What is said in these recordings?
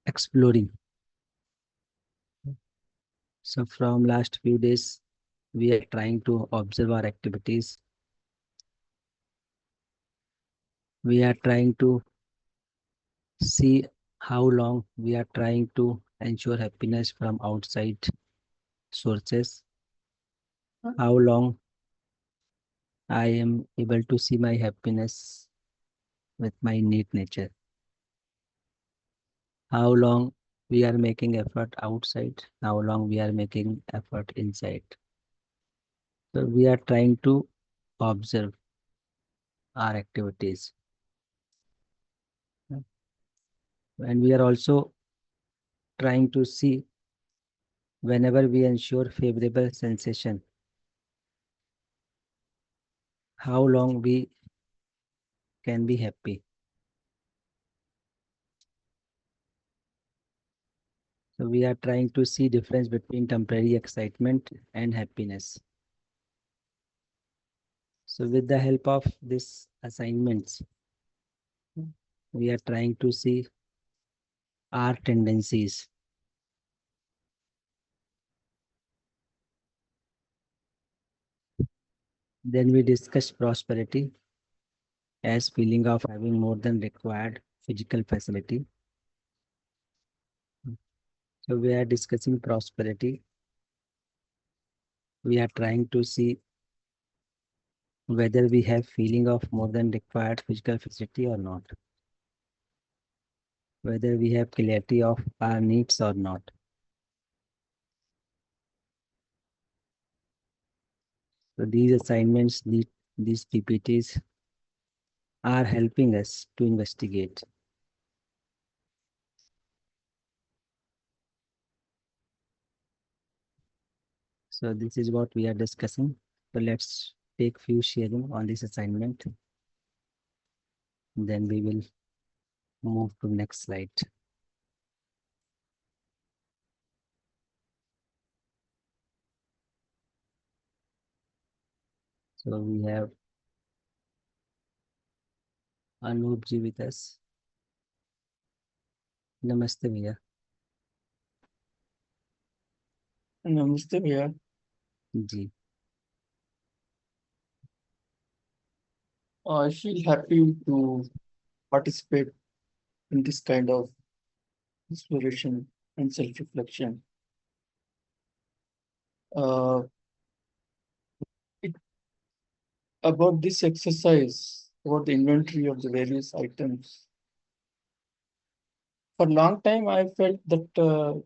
exploring. So from last few days, we are trying to observe our activities. We are trying to see how long we are trying to ensure happiness from outside sources, how long I am able to see my happiness with my innate nature, how long we are making effort outside, how long we are making effort inside. So we are trying to observe our activities. And we are also trying to see whenever we ensure favorable sensation, how long we can be happy. So we are trying to see difference between temporary excitement and happiness. So with the help of these assignments, we are trying to see our tendencies. Then we discuss prosperity as feeling of having more than required physical facility. So we are discussing prosperity. We are trying to see whether we have feeling of more than required physical facility or not, whether we have clarity of our needs or not. So these assignments, these PPTs are helping us to investigate. So this is what we are discussing. So let's take few sharing on this assignment. Then we will move to next slide. So we have Anup ji with us. Namaste भैया. Namaste, भैया. जी. I feel happy to participate in this kind of exploration and self-reflection. Uh, it, about this exercise, about the inventory of the various items. For a long time, I felt that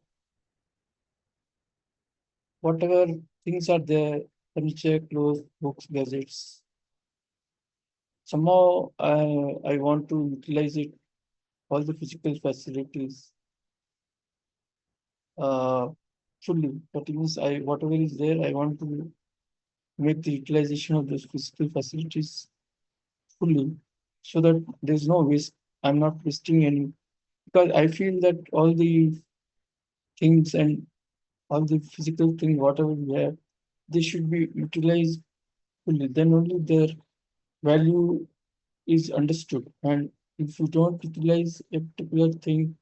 whatever things are there, furniture, clothes, books, gadgets, somehow I want to utilize it, all the physical facilities uh, fully. That means whatever is there, I want to make the utilization of those physical facilities fully so that there's no waste. I'm not wasting any because I feel that all the things and all the physical things, whatever we have, they should be utilized fully. Then only their value is understood. And if you don't utilize a particular thing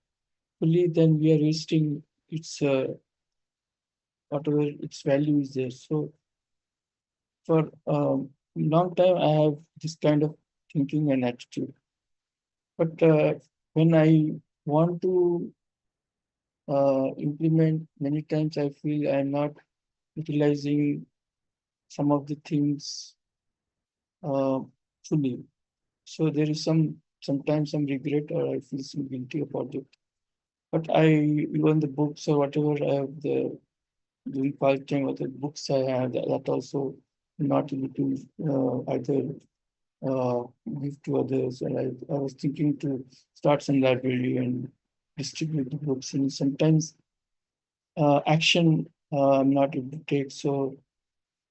fully, then we are wasting its whatever its value is there. So for long time, I have this kind of thinking and attitude. But when I want to implement, many times I feel I'm not utilizing some of the things uh, fully. So there is sometimes some regret or I feel some guilty about it. But even the books or whatever I have the doing part time, what the books I have that also not able to either uh, give to others. And I was thinking to start some library and distribute the books. And sometimes action I'm not able to take. So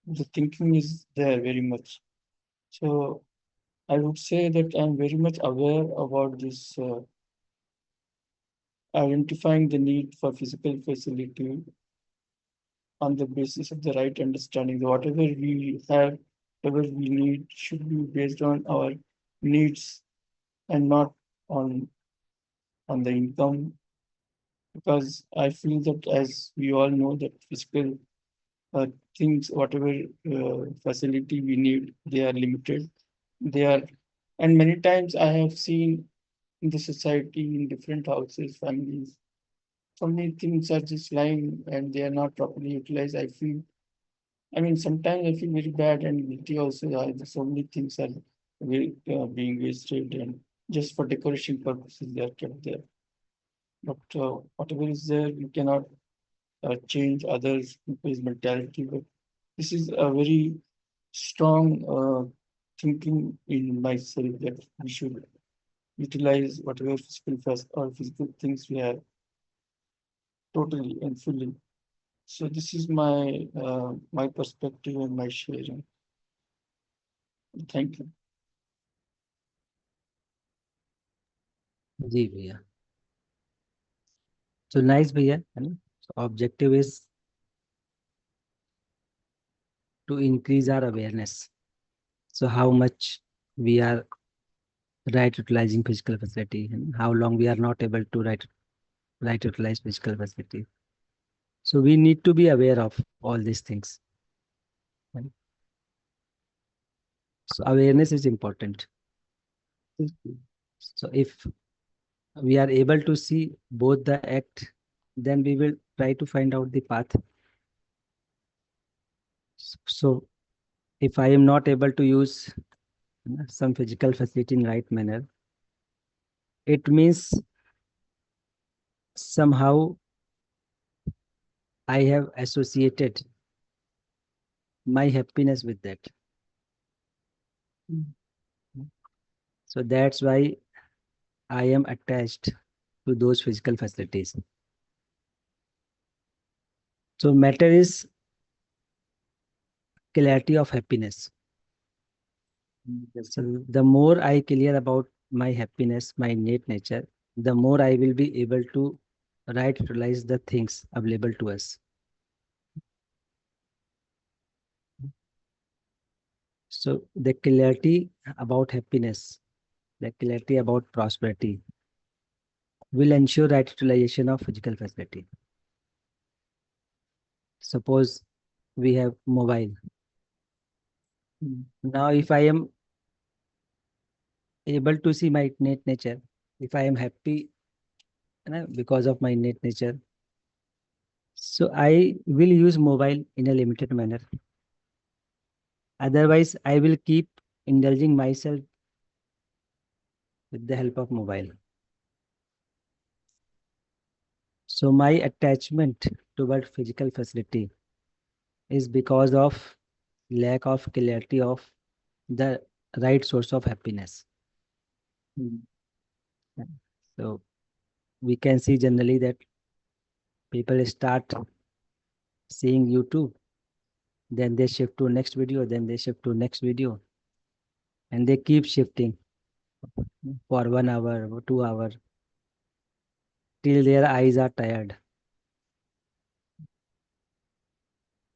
the thinking is there very much. So I would say that I'm very much aware about this identifying the need for physical facility on the basis of the right understanding. Whatever we have, whatever we need should be based on our needs and not on the income because I feel that as we all know that physical uh, things, whatever facility we need, they are limited. They are, and many times I have seen in the society, in different houses, families, so many things are just lying and they are not properly utilized. I mean, sometimes I feel very bad and guilty also. So many things are being wasted and just for decoration purposes they are kept there. But whatever is there, you cannot change others' people's mentality. But this is a very strong thinking in myself that we should utilize whatever or physical things we have totally and fully. So this is my perspective and my sharing. Thank you. जी भैया. So nice भैया, है ना? So objective is to increase our awareness. So how much we are right utilizing physical facility and how long we are not able to right utilize physical facility. So we need to be aware of all these things. Right? So awareness is important. So if we are able to see both the act, then we will try to find out the path. So if I am not able to use some physical facility in right manner, it means somehow I have associated my happiness with that. So that's why I am attached to those physical facilities. So matter is clarity of happiness. So the more I clear about my happiness, my innate nature, the more I will be able to right utilize the things available to us. So the clarity about happiness, the clarity about prosperity will ensure right utilization of physical facility. Suppose we have mobile. Now, if I am able to see my innate nature, if I am happy because of my innate nature, so I will use mobile in a limited manner. Otherwise, I will keep indulging myself with the help of mobile. So my attachment toward physical facility is because of lack of clarity of the right source of happiness. So we can see generally that people start seeing YouTube, then they shift to next video, then they shift to next video, and they keep shifting for 1 hour or 2 hour till their eyes are tired.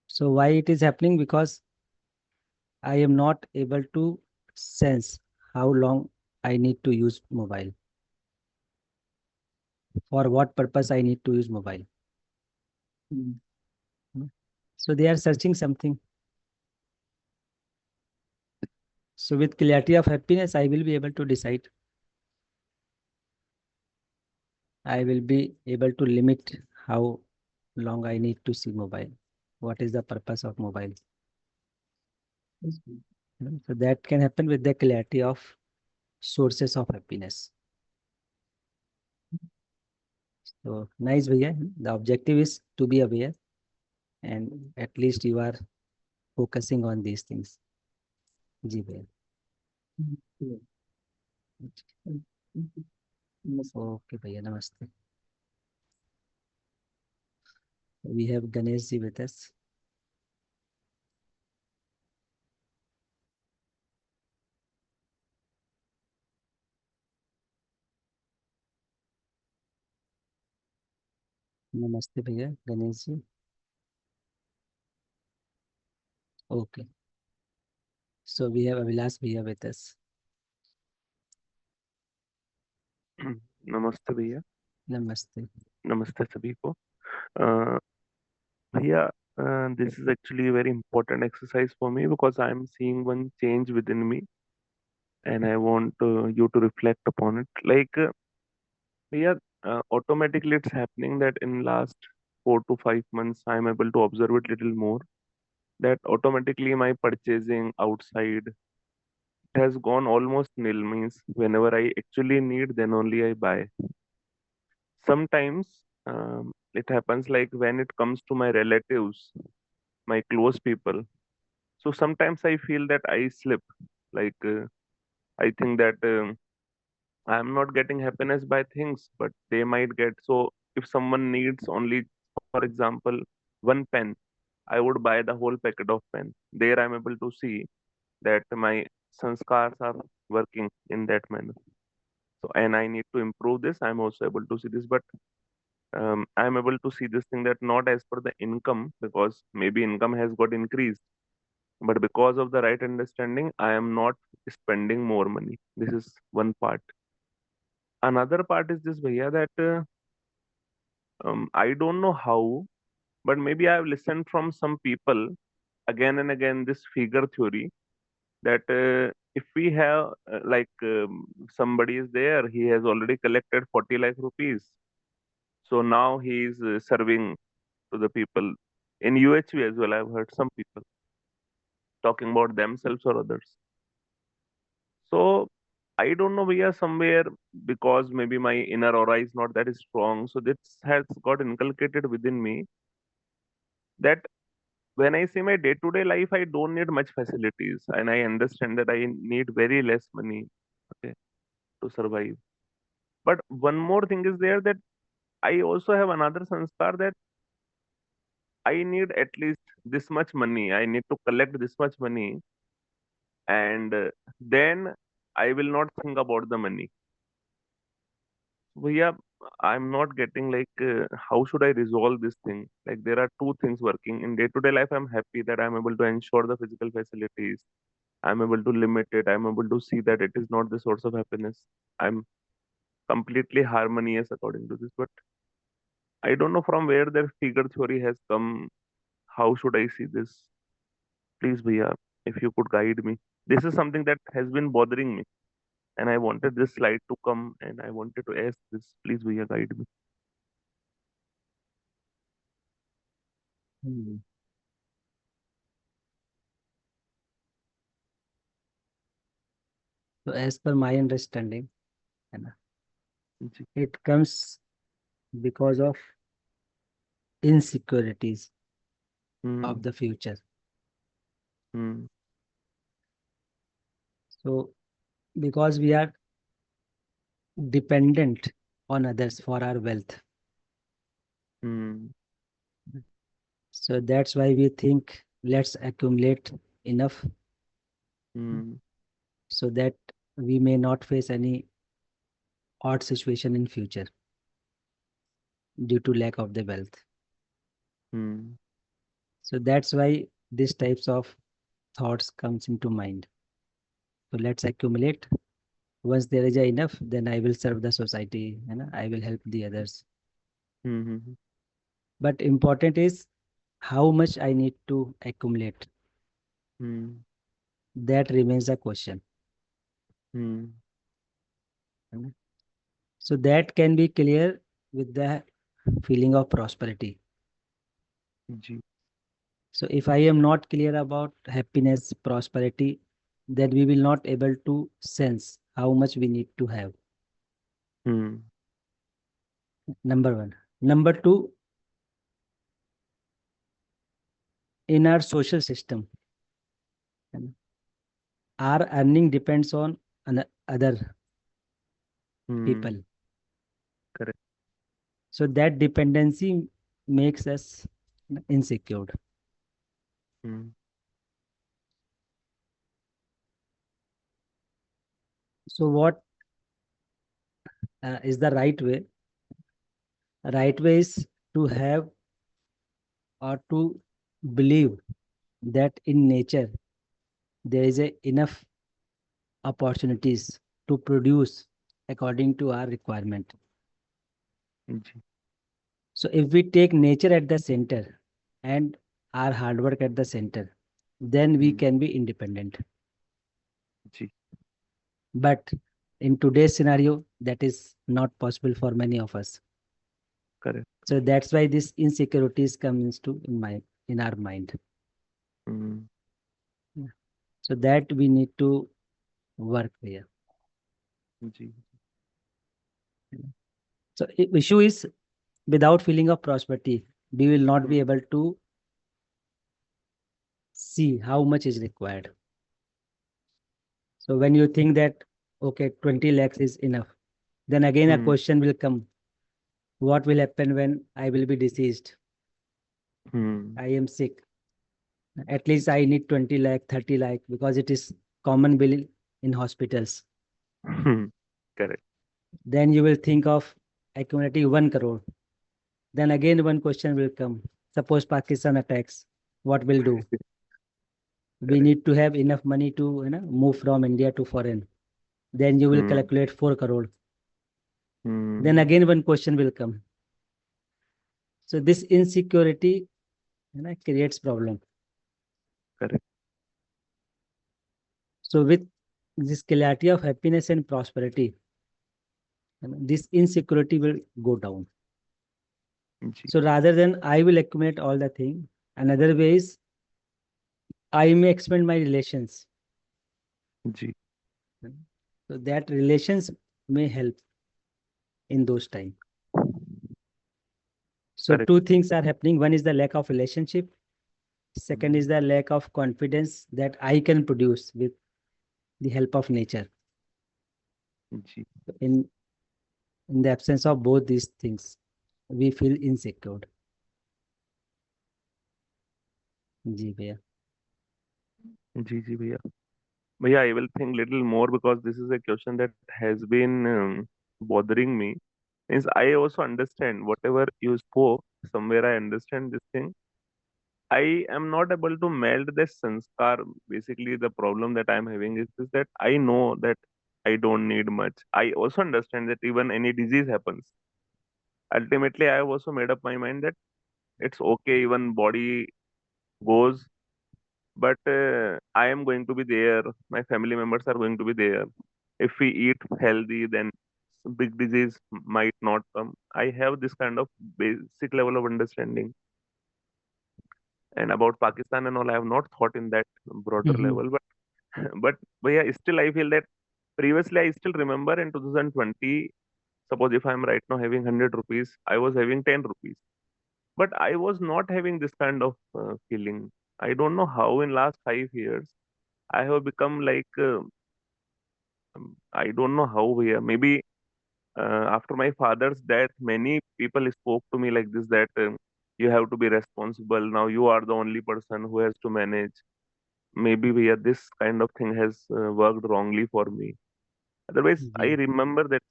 So why it is happening? Because I am not able to sense how long I need to use mobile. For what purpose I need to use mobile. So they are searching something. So with clarity of happiness, I will be able to decide. I will be able to limit how long I need to see mobile. What is the purpose of mobile? So that can happen with the clarity of sources of happiness. So nice, Bhaiya. The objective is to be aware, and at least you are focusing on these things. जी भैया. Okay भैया, नमस्ते. We have Ganesh ji with us. नमस्ते भैया, Ganesh ji. Okay. So we have Avilas भैया with us. नमस्ते भैया. Namaste. नमस्ते सभी को। अ, भैया, this is actually a very important exercise for me because I'm seeing one change within me, and I want you to reflect upon it. Like, भैया, automatically it's happening that in last 4 to 5 months I'm able to observe it little more. That automatically my purchasing outside has gone almost nil. Means whenever I actually need, then only I buy. Sometimes it happens like when it comes to my relatives, my close people. So sometimes I feel that I slip. Like I think that I am not getting happiness by things, but they might get. So if someone needs only, for example, one pen, I would buy the whole packet of pen. There I'm able to see that my sanskars are working in that manner. So and I need to improve this. I'm also able to see this, but I'm able to see this thing that not as per the income, because maybe income has got increased, but because of the right understanding, I am not spending more money. This is one part. Another part is this, bhaiya, that I don't know how, but maybe I've listened from some people again and again this figure theory that if we have somebody is there, he has already collected 40 lakh rupees, so now he is serving to the people. In UHV as well, I've heard some people talking about themselves or others. So I don't know, we are somewhere, because maybe my inner aura is not that strong. So this has got inculcated within me that when I say my day-to-day life, I don't need much facilities, and I understand that I need very less money, okay, to survive. But one more thing is there, that I also have another sanskar that I need at least this much money. I need to collect this much money, and then I will not think about the money. So yeah, I'm not getting like how should I resolve this thing? Like there are two things working in day-to-day life. I'm happy that I'm able to ensure the physical facilities. I'm able to limit it. I'm able to see that it is not the source of happiness. I'm completely harmonious according to this. But I don't know from where their figure theory has come. How should I see this? Please, Bhaiya, if you could guide me. This is something that has been bothering me, and I wanted this slide to come, and I wanted to ask this. Please, Bhaiya, guide me. Hmm. So as per my understanding, है ना, जी. it comes because of insecurities Hmm. of the future. Hmm. So because we are dependent on others for our wealth, Hmm. so that's why we think let's accumulate enough Hmm. so that we may not face any odd situation in future due to lack of the wealth. Hmm. So that's why these types of thoughts comes into mind. So let's accumulate. Once there is enough, then I will serve the society and I will help the others. Hmm. Hmm. But important is how much I need to accumulate. Hmm. That remains a question. Hmm. So that can be clear with the feeling of prosperity. Ji. So if I am not clear about happiness, prosperity, then we will not able to sense how much we need to have. Hmm. Number one. Number two, in our social system, our earning depends on other Hmm. people. Correct. So that dependency makes us insecure. Hmm. So what is the right way? Right way is to have or to believe that in nature there is enough opportunities to produce according to our requirement. Ji. So if we take nature at the center and our hard work at the center, then we Hmm. can be independent. Ji, But in today's scenario, that is not possible for many of us. correct. So that's why this insecurities comes to in our mind. Hmm. Yeah. So that we need to work there. Ji, So issue is, without feeling of prosperity, we will not be Hmm. able to see how much is required. So when you think that, okay, 20 lakhs is enough, then again a Hmm. question will come. What will happen when I will be deceased? Hmm. I am sick. At least I need 20 lakh, 30 lakh, because it is common bill in hospitals. Hmm. Correct. Then you will think of accumulating 1 crore. Then again one question will come. Suppose Pakistan attacks, what will do? We Correct. need to have enough money to move from India to foreign. Then you will Hmm. calculate 4 crore. Then Hmm. again one question will come. So this insecurity creates problem. Correct. So with this clarity of happiness and prosperity, this insecurity will go down. Ji, So rather than I will accumulate all the thing, another way is I may expand my relations. Ji, So that relations may help in those times. So correct. two things are happening. One is the lack of relationship. Second is Hmm. the lack of confidence that I can produce with the help of nature. Ji, In in the absence of both these things, we feel insecure. जी भैया. जी, जी, भैया. Bhaiya, I will think little more because this is a question that has been bothering me. Means I also understand whatever you spoke. Somewhere I understand this thing. I am not able to meld this sanskar. Basically, the problem that I am having is that I know that I don't need much. I also understand that even any disease happens. Ultimately, I have also made up my mind that it's okay. Even body goes, but I am going to be there. My family members are going to be there. If we eat healthy, then big disease might not come. I have this kind of basic level of understanding. And about Pakistan and all, I have not thought in that broader Mhm. level. But yeah, still I feel that previously I still remember in 2020. Suppose if I'm right now having 100 rupees, I was having 10 rupees. But I was not having this kind of feeling. I don't know how in last 5 years I have become like I don't know how we are. Maybe after my father's death, many people spoke to me like this that you have to be responsible. Now you are the only person who has to manage. Maybe this kind of thing has worked wrongly for me. Otherwise, I ji. remember that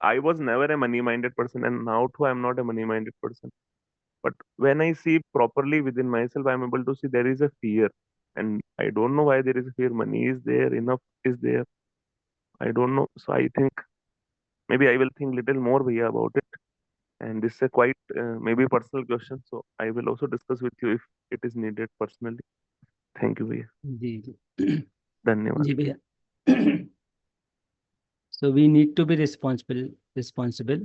I was never a money-minded person, and now too I'm not a money-minded person. But when I see properly within myself, I'm able to see there is a fear, and I don't know why there is a fear. Money is there, enough is there. I don't know. So I think maybe I will think little more Bhaiya about it. And this is a quite maybe personal question. So I will also discuss with you if it is needed personally. Thank you, Bhaiya. जी जी. धन्यवाद. जी भैया. So we need to be responsible,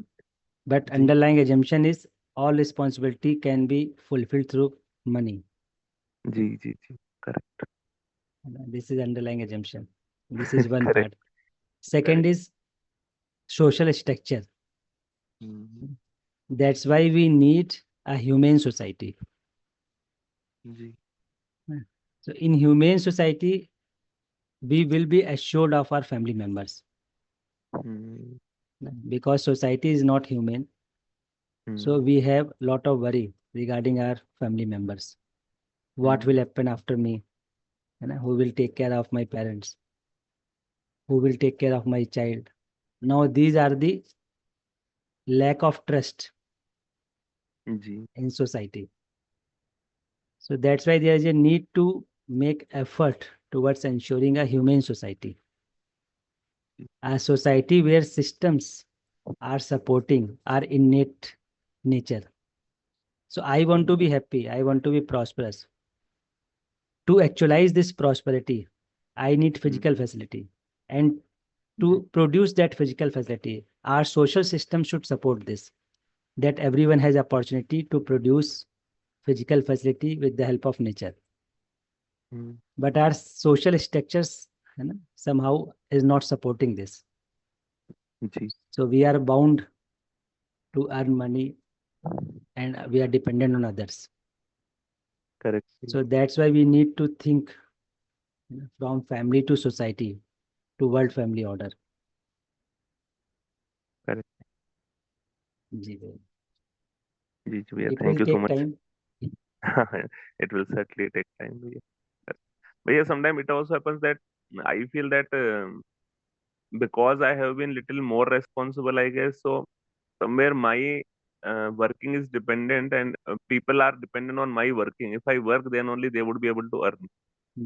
but ji, underlying assumption is all responsibility can be fulfilled through money. Ji, ji, ji. Correct. This is underlying assumption. This is one Correct. part. Second Correct. is social structure. Hmm, That's why we need a humane society. Ji. So in humane society, we will be assured of our family members, hmm, because society is not humane. So hmm, we have lot of worry regarding our family members. What will hmm, happen after me? Who will take care of my parents? Who will take care of my child? Now these are the lack of trust ji. in society. So that's why there is a need to make effort towards ensuring a humane society, a society where systems are supporting our innate nature. So I want to be happy. I want to be prosperous. To actualize this prosperity, I need physical facility. And to produce that physical facility, our social system should support this, that everyone has opportunity to produce physical facility with the help of nature. But our social structures somehow is not supporting this. Ji So we are bound to earn money and we are dependent on others. correct So that's why we need to think from family to society to world family order. correct जी भैया. जी जी भैया It will thank you so take much time. it will certainly take time भैया but yeah sometimes it also happens that I feel that because I have been little more responsible I guess so somewhere my working is dependent and people are dependent on my working if I work then only they would be able to earn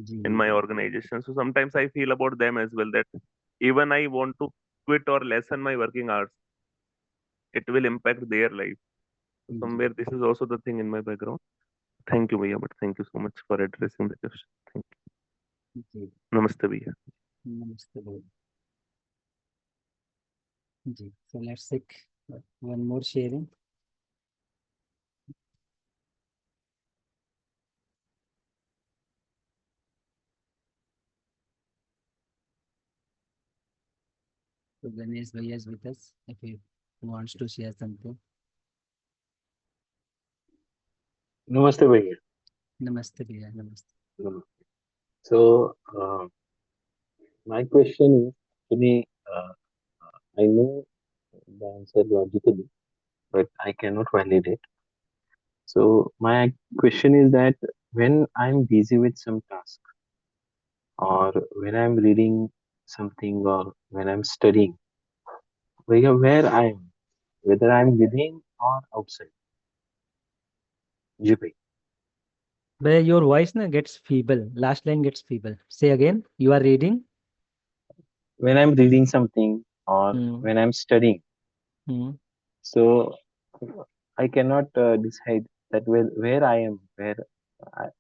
ji in my organization so sometimes I feel about them as well that even I want to quit or lessen my working hours it will impact their life so ji somewhere this is also the thing in my background thank you भैया but thank you so much for addressing the question thank ji. you namaste भैया नमस्ते भैया. जी. So let's take one more sharing. So Ganesh Bhaiya is with us if he wants to share something. Namaste, Bhaiya. Namaste Bhaiya. Namaste. Namaste. So, my question is, actually, I know the answer logically, but I cannot validate. So, my question is that when I'm busy with some task, or when I'm reading something, or when I'm studying, Bhaiya, where I am, whether I'm within or outside, जी भाई. Bhaiya, your voice na gets feeble. Last line gets feeble. Say again. You are reading. When I'm reading something, or Hmm. when I'm studying, Hmm. so I cannot decide that where I am,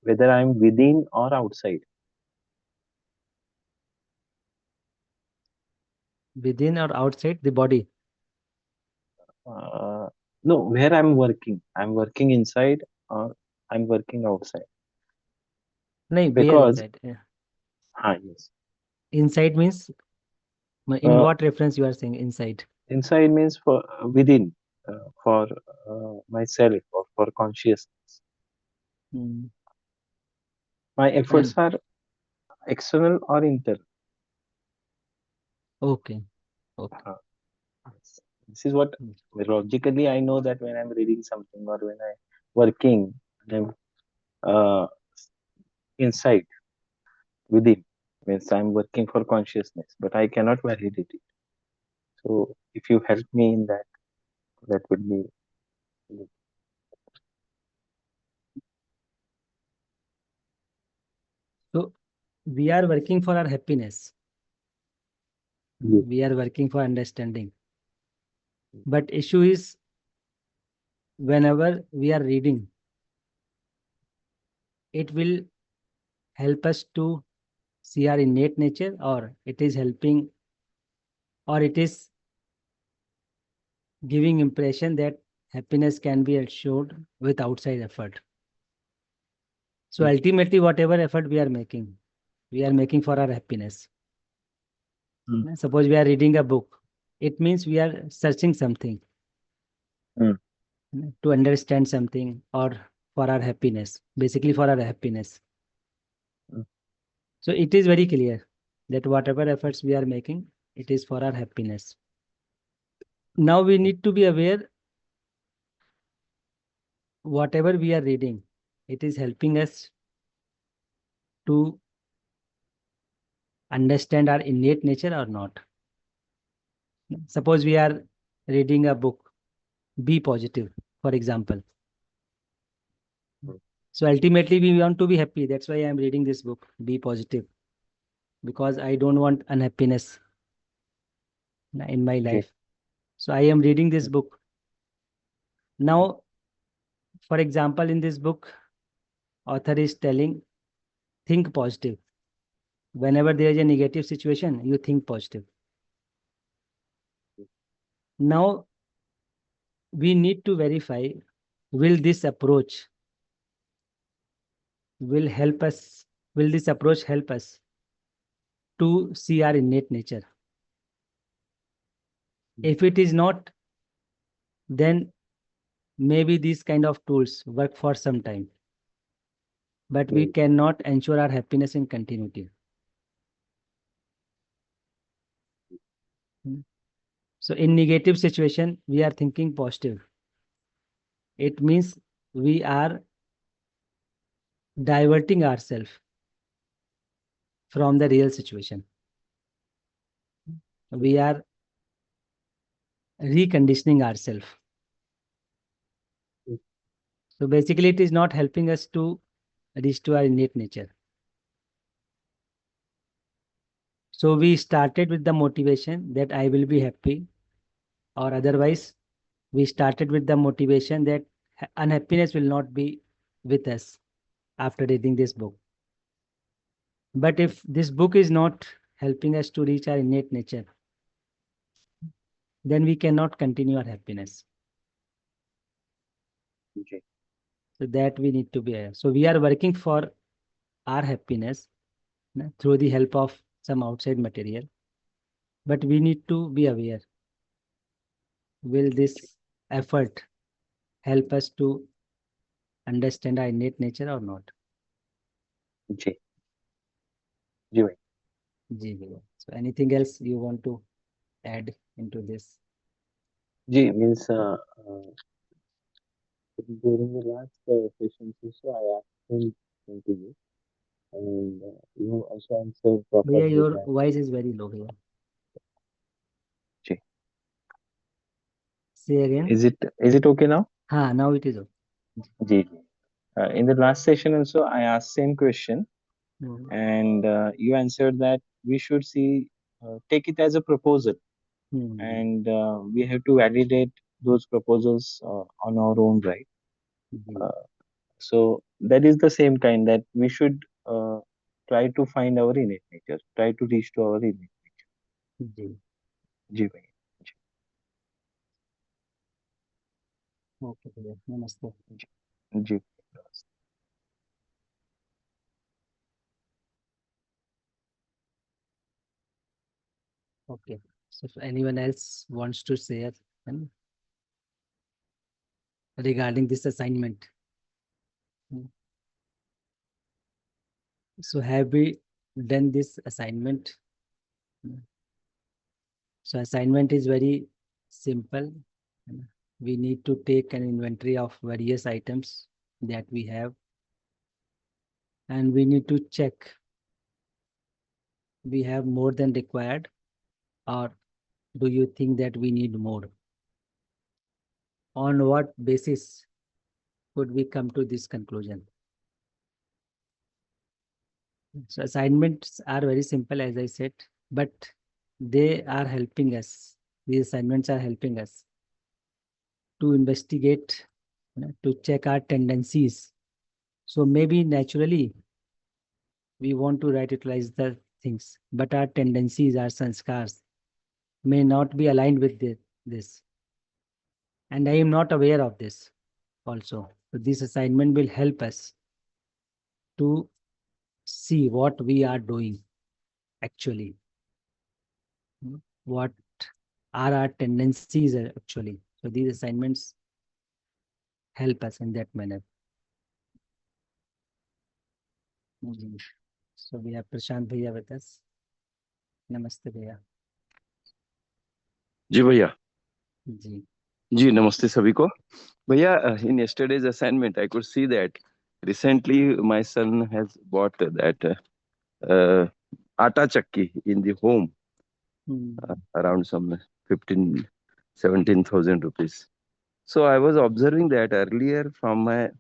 whether I'm within or outside. Within or outside the body. No, where I'm working. I'm working inside or I'm working outside. No, where Because, inside? yes. Inside means in Uh, what reference you are saying inside? Inside means for within, for myself or for consciousness. Hmm. My efforts And are external or internal. okay. Okay. Uh, this is what Hmm. logically I know that when I'm reading something or when I'm working, I'm uh, inside within means I'm working for consciousness, but I cannot validate it. So if you help me in that, that would be good. So we are working for our happiness. Yes. We are working for understanding. But issue is whenever we are reading, it will help us to see our innate nature, or it is helping, or it is giving impression that happiness can be assured with outside effort. So Mm. ultimately, whatever effort we are making for our happiness. Mm. Suppose we are reading a book, it means we are searching something Mm. to understand something or for our happiness, basically for our happiness. Mm. So it is very clear that whatever efforts we are making, it is for our happiness. Now we need to be aware whatever we are reading, it is helping us to understand our innate nature or not. Suppose we are reading a book, Be Positive, for example. Mm. So ultimately, we want to be happy. That's why I am reading this book, Be Positive, because I don't want unhappiness in my Okay. life. So I am reading this Mm. book. Now, for example, in this book, author is telling, think positive. Whenever there is a negative situation, you think positive. Now, we need to verify, will this approach will help us, will this approach help us to see our innate nature? If it is not, then maybe these kind of tools work for some time, but we cannot ensure our happiness in continuity. So in negative situation, we are thinking positive. It means we are diverting ourselves from the real situation. We are reconditioning ourselves. So basically, it is not helping us to reach to our innate nature. So we started with the motivation that I will be happy, or otherwise, we started with the motivation that unhappiness will not be with us after reading this book. But if this book is not helping us to reach our innate nature, then we cannot continue our happiness. Okay. So that we need to be aware. So we are working for our happiness through the help of some outside material, but we need to be aware. Will this effort help us to understand our innate nature or not? जी जी भाई जी भैया. So anything else you want to add into this? Ji means during the last session also I asked him to you and you also answered भैया, properly your that voice is very low भैया. जी Say again. is it okay now? हाँ, now it is okay. Ji in the last session also I asked same question Hmm. and you answered that we should see take it as a proposal Hmm. and we have to validate those proposals on our own right. Ji. Uh, so that is the same kind that we should try to find our innate nature, try to reach to our innate nature. जी. जी भाई जी Okay भैया, नमस्ते. जी Okay. So if anyone else wants to share regarding this assignment. So have we done this assignment? So assignment is very simple. We need to take an inventory of various items that we have, and we need to check we have more than required, or do you think that we need more? On what basis could we come to this conclusion? So assignments are very simple, as I said, but they are helping us. These assignments are helping us to investigate, to check our tendencies. So maybe naturally we want to right utilize the things, but our tendencies, our sanskars may not be aligned with this. And I am not aware of this also. So this assignment will help us to see what we are doing actually. What are our tendencies actually. So these assignments help us in that manner. So we have Prashant Bhaiya with us. Namaste Bhaiya. जी भैया. जी. जी नमस्ते सभी को. भैया, in yesterday's assignment I could see that recently my son has bought that atta chakki in the home, around some 15-17,000 rupees. So I was observing that earlier from my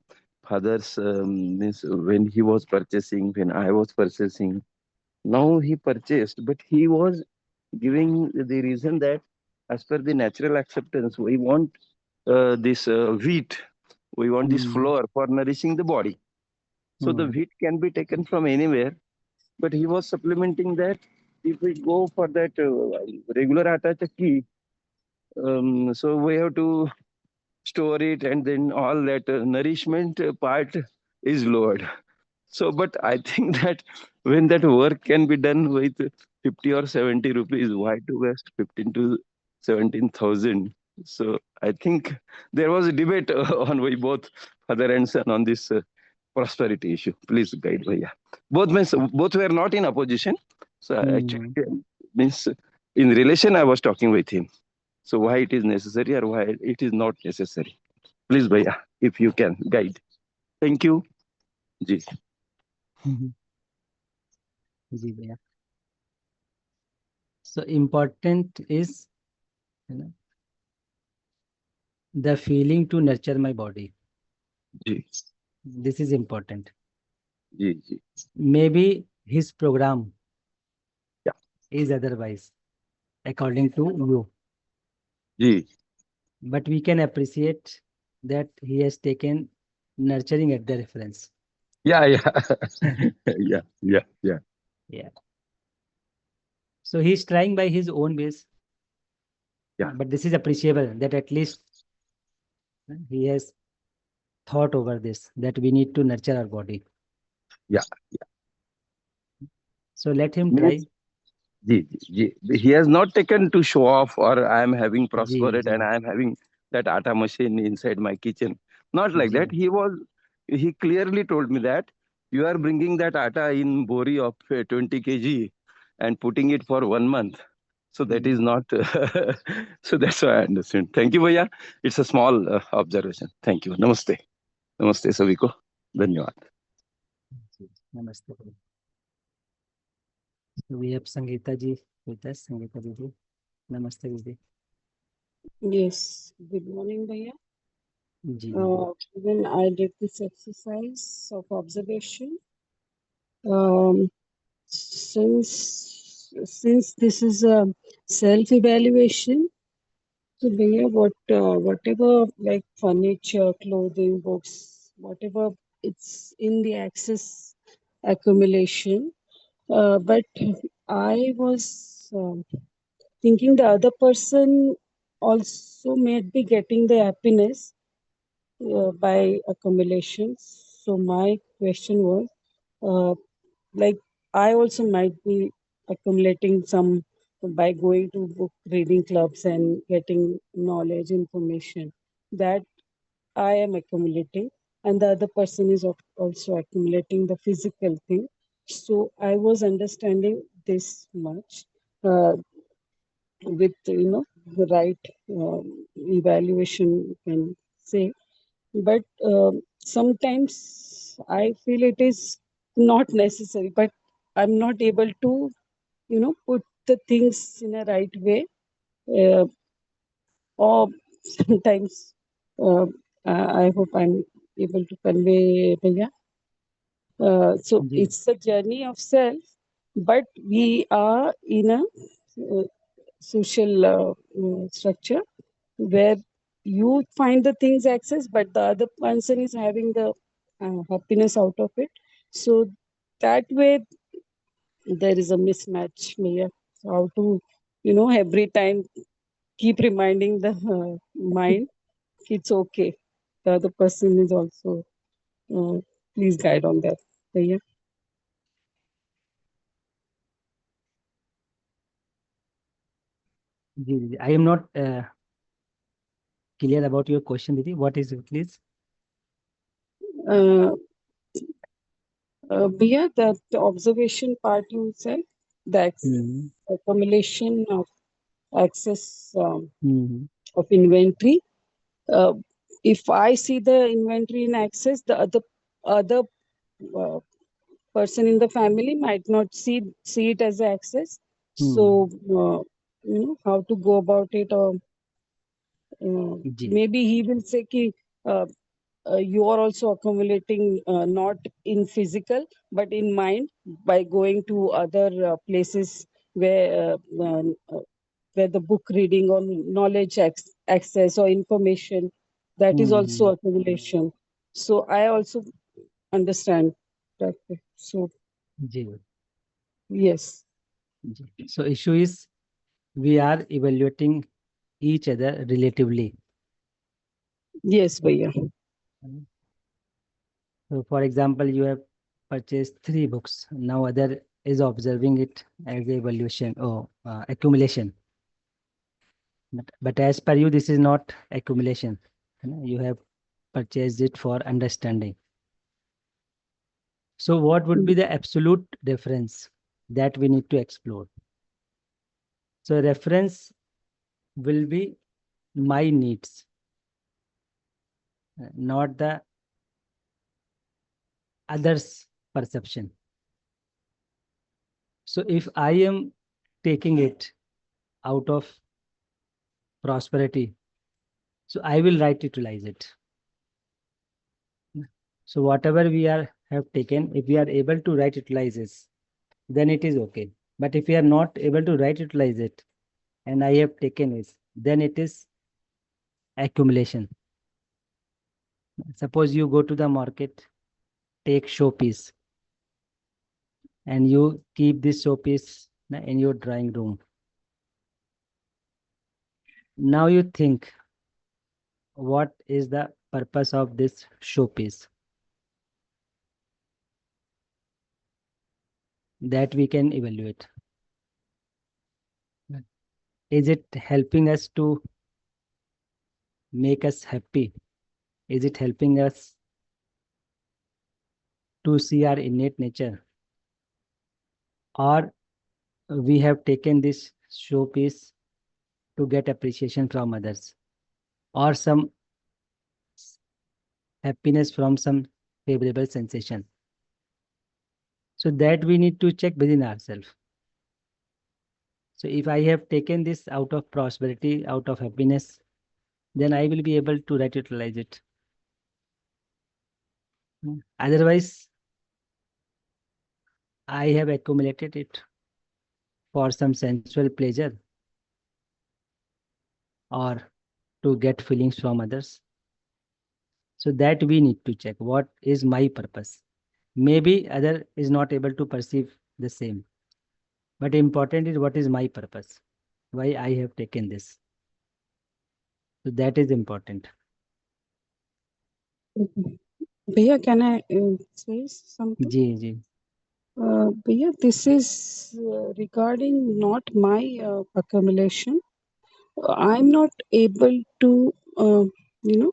father's means when he was purchasing, when I was purchasing. Now he purchased, but he was giving the reason that as per the natural acceptance, we want this wheat. We want this flour for nourishing the body. So the wheat can be taken from anywhere, but he was supplementing that. If we go for that regular atta chakki, so we have to store it, and then all that nourishment part is lowered. So, but I think that when that work can be done with 50 or 70 rupees, why to waste 15 to 17,000? So I think there was a debate on we both father and son on this prosperity issue. Please guide Bhaiya. Both were not in opposition. So actually means in relation I was talking with him. So why it is necessary or why it is not necessary? Please Bhaiya, if you can guide. Thank you. Ji. जी भैया. So important is, you know, the feeling to nurture my body. Ji. This is important. Ji, ji. Maybe his program Yeah. is otherwise, according to you. Ji. But we can appreciate that he has taken nurturing at the reference. Yeah, yeah. Yeah, yeah, yeah. Yeah. So he's trying by his own ways. Yeah. But this is appreciable that at least he has thought over this, that we need to nurture our body. Yeah, yeah. So let him Means, try. He has not taken to show off or I am having prosperity Ji. and I am having that atta machine inside my kitchen. Not like that. Ji. He clearly told me that you are bringing that atta in bori of 20 kg and putting it for 1 month. So that is not, so that's why I understand. Thank you, Bhaiya. It's a small observation. Thank you. Namaste. Namaste, Saviko. Dhanyawad. Namaste. We have Sangeeta ji with us. Sangeeta ji. Namaste ji. Yes, good morning, Bhaiya. Ji. When I did this exercise of observation, um, since this is a self-evaluation, so Bhaiya, whatever like furniture, clothing, books, whatever it's in the access accumulation, but I was thinking the other person also may be getting the happiness by accumulations. So my question was, like I also might be accumulating some by going to book reading clubs and getting knowledge, information that I am accumulating, and the other person is also accumulating the physical thing. So I was understanding this much. With the right evaluation you can say, but sometimes I feel it is not necessary, but I'm not able to put the things in a right way, uh, or sometimes uh, I hope I'm able to convey, Bhaiya. So Ji. it's a journey of self, but we are in a uh, social structure where you find the things access, but the other person is having the happiness out of it. So that way there is a mismatch, Mia. So how to every time keep reminding the mind it's okay, the other person is also please guide on that, Mia. Ji. I am not clear about your question, Didi. What is it, please? Bia, that observation part you said, the accumulation of access of inventory. Uh, if I see the inventory in access, the other uh, person in the family might not see it as access. So how to go about it, or Ji. maybe he will say ki, you are also accumulating not in physical but in mind by going to other places where uh, uh, where the book reading or knowledge access or information, that is also Hmm. accumulation. So I also understand that way. So जी, yes, जी. So issue is we are evaluating each other relatively. yes, Bhaiya. So for example, you have purchased 3 books. Now other is observing it as evaluation or accumulation. But as per you, this is not accumulation. You have purchased it for understanding. So what would be the absolute difference that we need to explore? So reference will be my needs, not the others' perception. So if I am taking it out of prosperity, so I will right utilize it. So whatever we have taken, if we are able to right utilize this, then it is okay. But if we are not able to right utilize it, and I have taken it, then it is accumulation. Suppose you go to the market, take showpiece, and you keep this showpiece in your drawing room. Now you think, what is the purpose of this showpiece? That we can evaluate. Is it helping us to make us happy? Is it helping us to see our innate nature? Or we have taken this showpiece to get appreciation from others, or some happiness from some favorable sensation? So that we need to check within ourselves. So if I have taken this out of prosperity, out of happiness, then I will be able to right utilize it. Otherwise, I have accumulated it for some sensual pleasure or to get feelings from others. So that we need to check what is my purpose. Maybe other is not able to perceive the same, but important is what is my purpose, why I have taken this. So that is important. Bhaiya, can I say something? Ji, ji. Bhaiya, this is regarding not my accumulation. I'm not able to,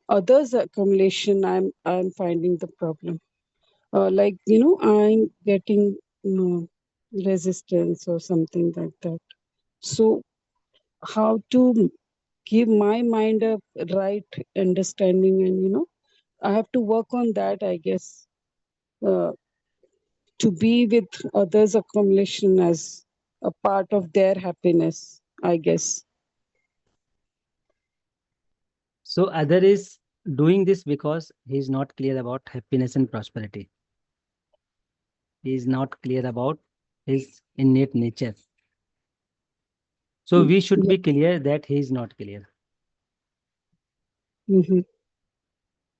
others' accumulation. I'm finding the problem. Like I'm getting resistance or something like that. So how to give my mind a right understanding, and I have to work on that, I guess, uh, to be with others' accumulation as a part of their happiness, I guess. So other is doing this because he is not clear about happiness and prosperity. He is not clear about his innate nature. So we should Yeah. be clear that he is not clear. Mm-hmm.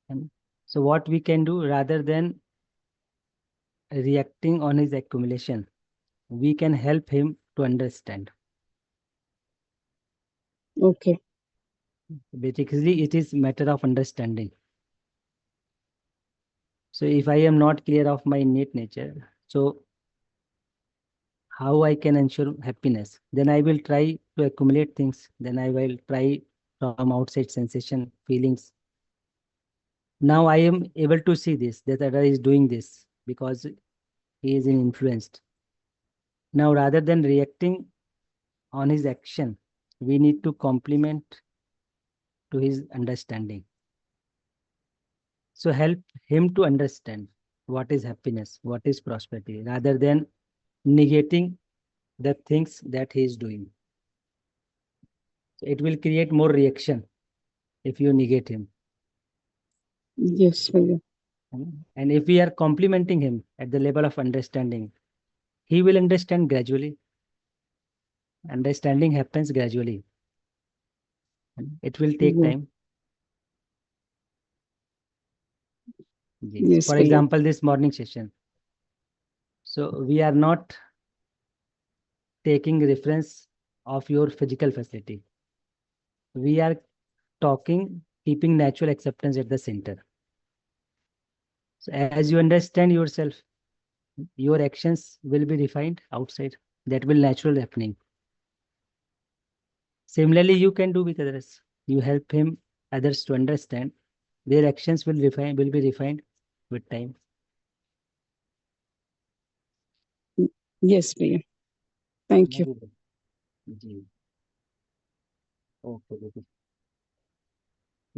And so what we can do, rather than reacting on his accumulation, we can help him to understand. Okay. Basically, it is matter of understanding. So if I am not clear of my innate nature, so how I can ensure happiness? Then I will try to accumulate things. Then I will try from outside sensation, feelings. Now I am able to see this, that other is doing this because he is influenced. Now, rather than reacting on his action, we need to complement to his understanding. So help him to understand what is happiness, what is prosperity, rather than negating the things that he is doing. So it will create more reaction if you negate him. Yes, Bhaiya. And if we are complimenting him at the level of understanding, he will understand gradually. Understanding happens gradually. It will take Yeah. time. Yes. Yes, For भैया. example, this morning session. So we are not taking reference of your physical facility. We are talking, keeping natural acceptance at the center. So as you understand yourself, your actions will be refined outside. That will naturally happening. Similarly, you can do with others. You help him others to understand. Their actions will be refined with time. Yes, भैया. Thank you. Ji okay दीदी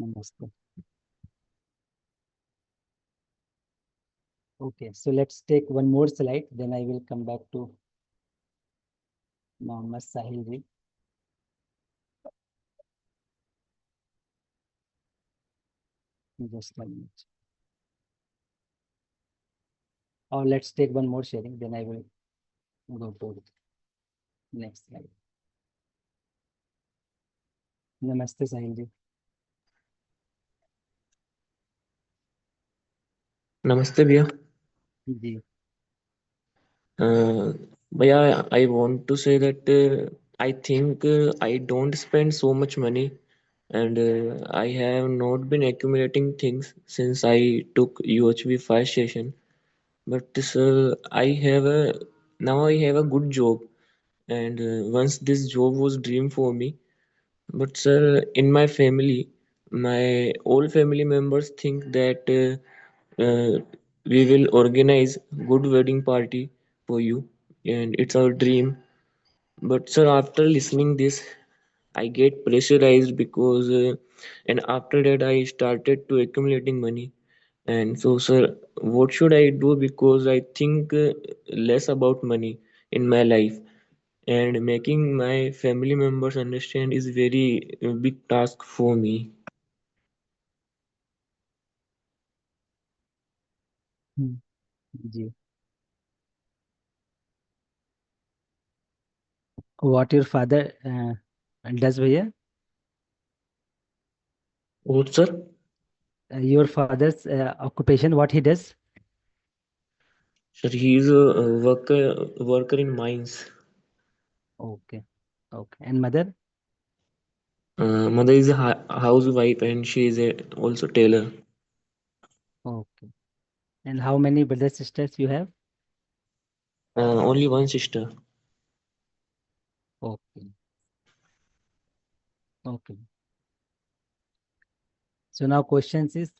नमस्ते okay so let's take one more slide then I will come back to Mohammed Sahil ji just a minute or let's take one more sharing then I will go to next slide namaste Sahil ji नमस्ते भैया जी भैया I want to say that I think I don't spend so much money and I have not been accumulating things since I took UHV first session but I have a now I have a good job and once this job was dream for me but sir, in my family, my all family members think that we will organize good wedding party for you, and it's our dream. But sir, after listening this, I get pressurized because, and after that I started to accumulating money. And so, sir, what should I do? Because I think less about money in my life and making my family members understand is very big task for me. Hmm, ji what your father does भैया What sir? your father's occupation what he does Sir, he is a worker in mines. okay okay and mother Mother is a housewife and she is also tailor. okay and how many brothers sisters you have Only one sister. okay okay so now questions is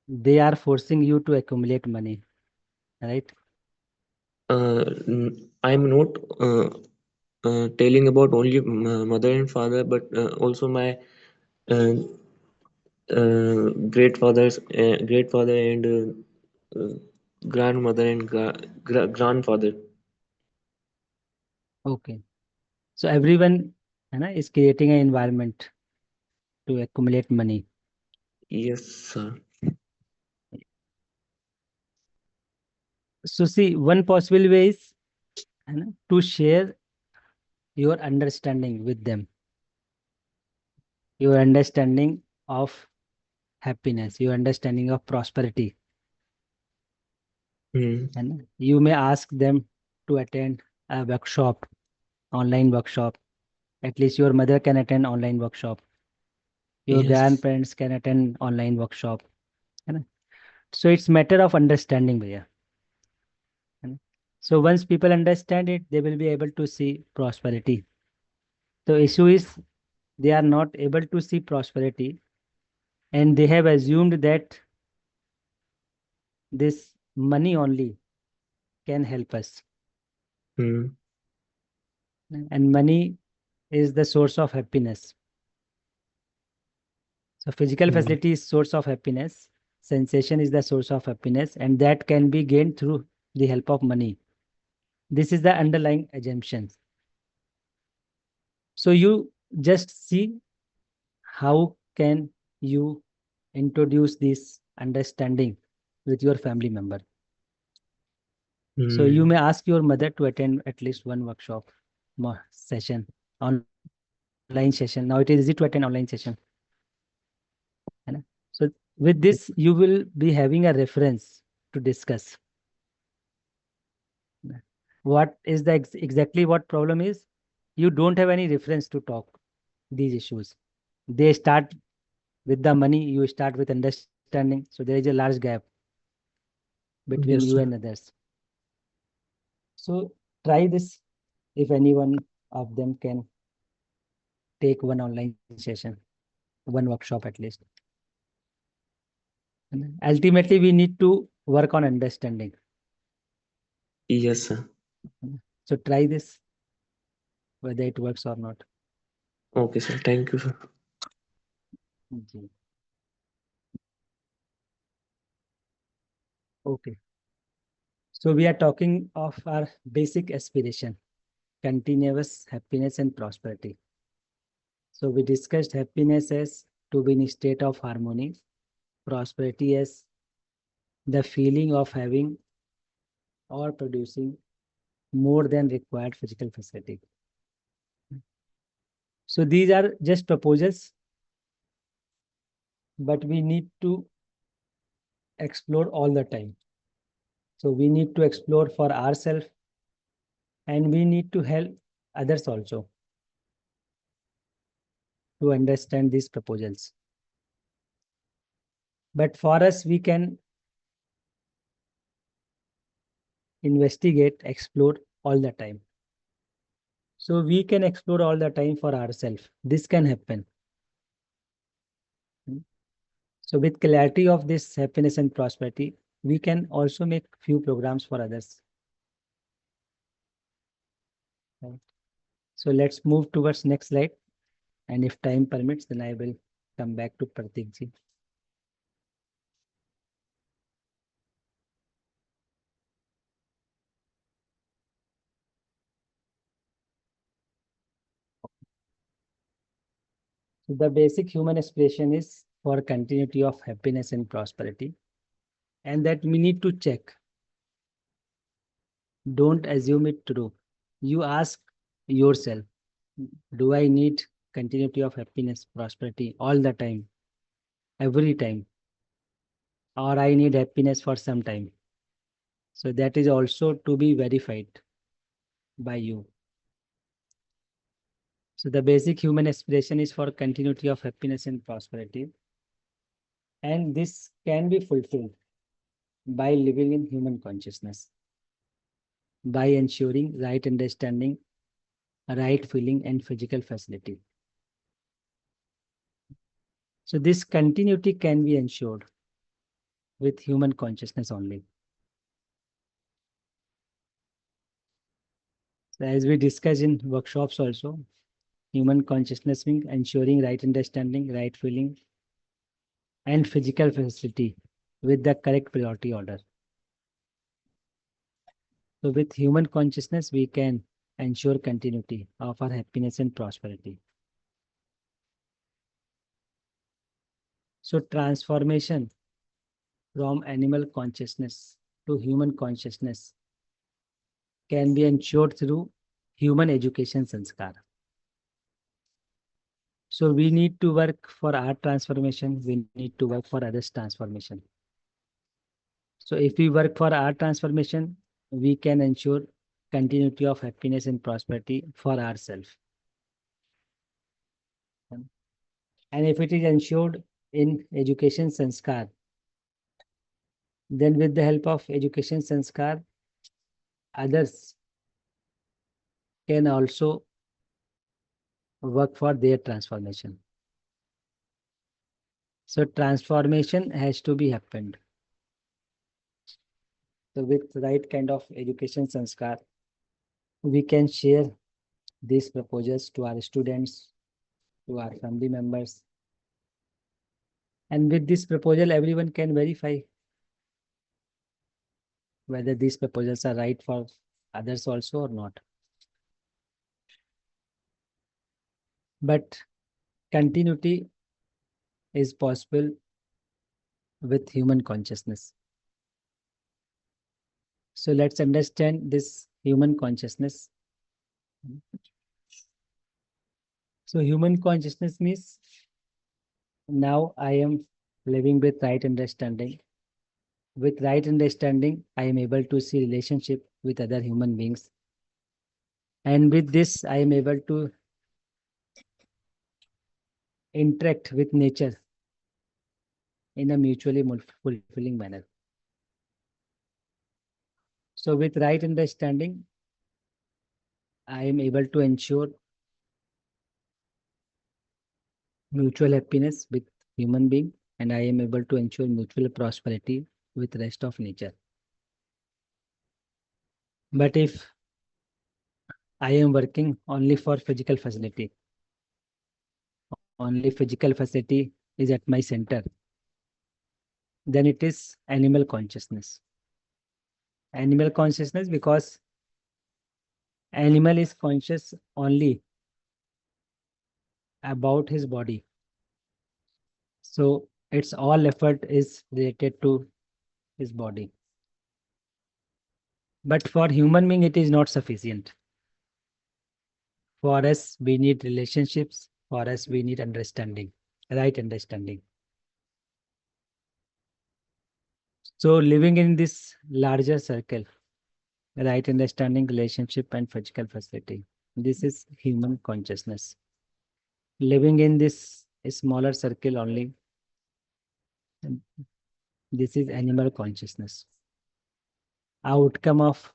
they are forcing you to accumulate money right I'm not telling about only mother and father, but also my uh, great father and grandmother and grandfather. okay so everyone है ना is creating an environment to accumulate money Yes, sir. so see one possible way is है ना to share your understanding with them your understanding of happiness your understanding of prosperity Hmm. and you may ask them to attend a workshop online workshop at least your mother can attend online workshop your Yes. grandparents can attend online workshop है ना so it's matter of understanding भैया है ना so once people understand it they will be able to see prosperity the issue is they are not able to see prosperity and they have assumed that this money only can help us Hmm. and money is the source of happiness so physical Hmm. facility is source of happiness sensation is the source of happiness and that can be gained through the help of money this is the underlying assumption so you just see how can you introduce this understanding with your family member so you Hmm. may ask your mother to attend at least one workshop session online online session. Now it is easy to attend online session. So with this, you will be having a reference to discuss. What is the exactly what problem is? You don't have any reference to talk these issues. They start with the money, you start with understanding. So there is a large gap between Yes, you sir. and others. So try this if anyone of them can take one online session, one workshop at least. And ultimately, we need to work on understanding. Yes, sir. So try this, whether it works or not. Okay, sir. Thank you, sir. Ji. Okay. So we are talking of our basic aspiration, continuous happiness and prosperity. So we discussed happiness as to be in a state of harmony, prosperity as the feeling of having or producing more than required physical facility. So these are just proposals, but we need to explore all the time. So we need to explore for ourselves and we need to help others also to understand these proposals. But for us, we can investigate, explore all the time. So we can explore all the time for ourselves. This can happen. So with clarity of this happiness and prosperity, we can also make few programs for others. Right. So let's move towards next slide. And if time permits, then I will come back to Pratik ji. So the basic human aspiration is for continuity of happiness and prosperity. And that we need to check. Don't assume it true. You ask yourself, do I need continuity of happiness, prosperity all the time, every time? Or I need happiness for some time? So that is also to be verified by you. So the basic human aspiration is for continuity of happiness and prosperity. And this can be fulfilled by living in human consciousness, by ensuring right understanding, right feeling, and physical facility. So this continuity can be ensured with human consciousness only. So as we discussed in workshops also, human consciousness means ensuring right understanding, right feeling, and physical facility with the correct priority order. So with human consciousness, we can ensure continuity of our happiness and prosperity. So transformation from animal consciousness to human consciousness can be ensured through human education sanskar. So we need to work for our transformation. We need to work for others' transformation. So if we work for our transformation, we can ensure continuity of happiness and prosperity for ourselves. And if it is ensured in education sanskar, then with the help of education sanskar, others can also work for their transformation. So transformation has to be happened. So with right kind of education sanskar, we can share these proposals to our students, to our family members. And with this proposal, everyone can verify whether these proposals are right for others also or not. But continuity is possible with human consciousness. So let's understand this human consciousness. So human consciousness means now I am living with right understanding. With right understanding, I am able to see relationship with other human beings. And with this, I am able to interact with nature in a mutually fulfilling manner. So with right understanding, I am able to ensure mutual happiness with human being, and I am able to ensure mutual prosperity with rest of nature. But if I am working only for physical facility, only physical facility is at my center, then it is animal consciousness. Animal consciousness because animal is conscious only about his body. So its all effort is related to his body. But for human being, it is not sufficient. For us, we need relationships. For us, we need understanding, right understanding. So living in this larger circle, right understanding, relationship, and physical facility. This is human consciousness. Living in this smaller circle only, this is animal consciousness. Outcome of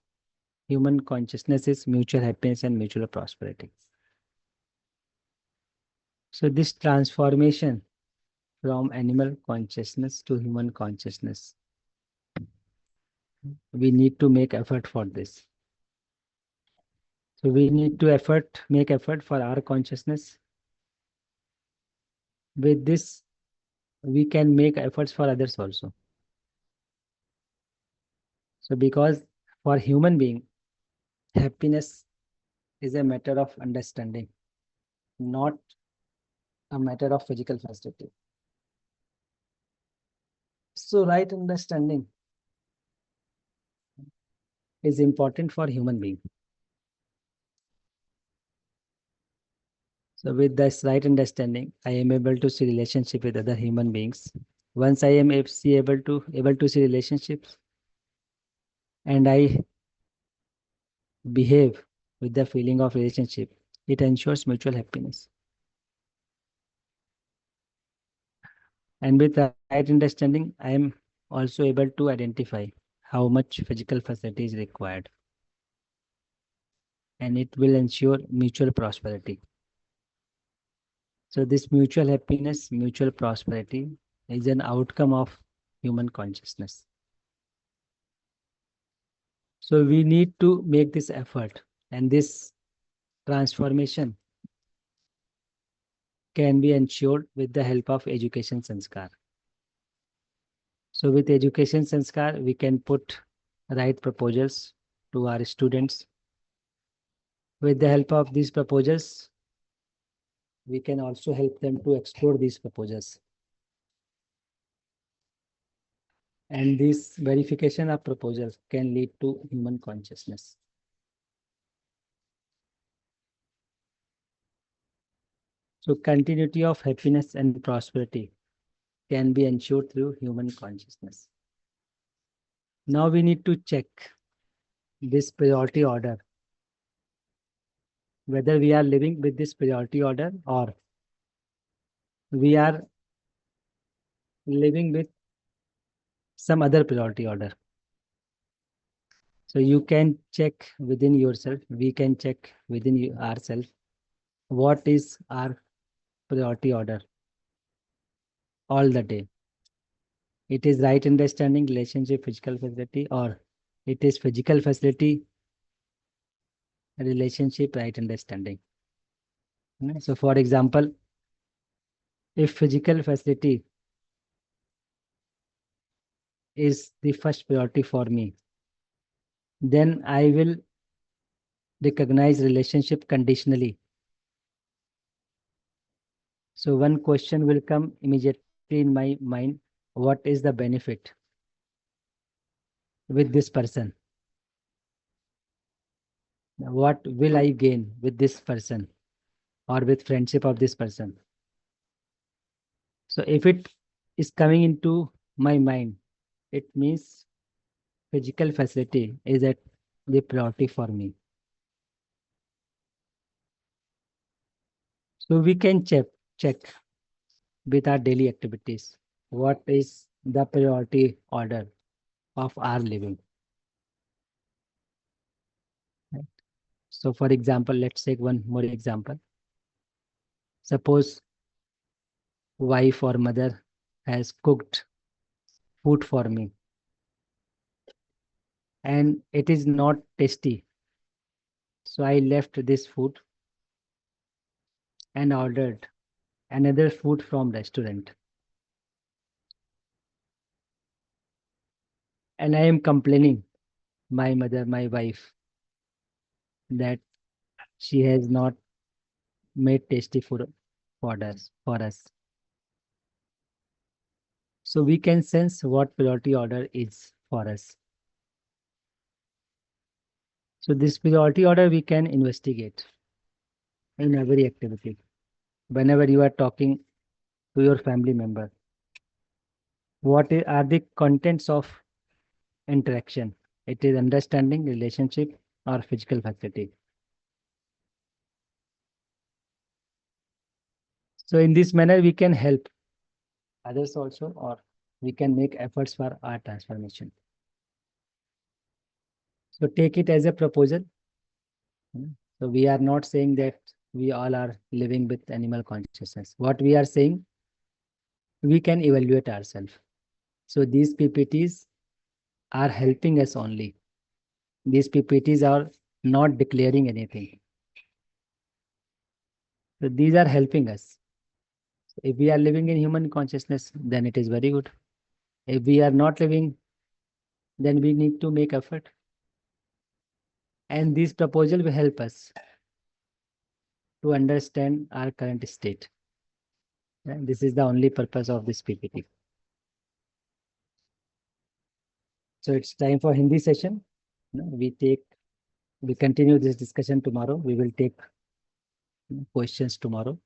human consciousness is mutual happiness and mutual prosperity. So this transformation from animal consciousness to human consciousness, we need to make effort for this. So we need to make effort for our consciousness. With this, we can make efforts for others also. So because for human being, happiness is a matter of understanding, not a matter of physical facility. So right understanding is important for human being. So with this right understanding, I am able to see relationship with other human beings. Once I am able to see relationships, and I behave with the feeling of relationship, it ensures mutual happiness. And with right understanding, I am also able to identify how much physical facility is required, and it will ensure mutual prosperity. So this mutual happiness, mutual prosperity is an outcome of human consciousness. So we need to make this effort, and this transformation can be ensured with the help of education sanskar. So with education sanskar, we can put right proposals to our students. With the help of these proposals, we can also help them to explore these proposals. And this verification of proposals can lead to human consciousness. So continuity of happiness and prosperity can be ensured through human consciousness. Now we need to check this priority order, whether we are living with this priority order or we are living with some other priority order. So you can check within yourself, we can check within ourselves, what is our priority order all the day. It is right understanding, relationship, physical facility, or it is physical facility, relationship, right understanding. So for example, if physical facility is the first priority for me, then I will recognize relationship conditionally. So one question will come immediately in my mind, what is the benefit with this person? What will I gain with this person? or with friendship of this person. So if it is coming into my mind, it means physical facility is at the priority for me. So we can check with our daily activities what is the priority order of our living. Right? So for example, let's take one more example. Suppose wife or mother has cooked food for me and it is not tasty. So I left this food and ordered another food from restaurant. And I am complaining my mother, my wife, that she has not made tasty food for us. So we can sense what priority order is for us. So this priority order we can investigate in every activity. Whenever you are talking to your family member, what are the contents of interaction? It is understanding, relationship, or physical facility. So in this manner, we can help others also, or we can make efforts for our transformation. So take it as a proposal. So we are not saying that we all are living with animal consciousness. What we are saying, we can evaluate ourselves. So these PPTs are helping us only. These PPTs are not declaring anything. So these are helping us. If we are living in human consciousness, then it is very good. If we are not living, then we need to make effort. And this proposal will help us to understand our current state. And this is the only purpose of this PPT. So it's time for Hindi session. We continue this discussion tomorrow. We will take questions tomorrow.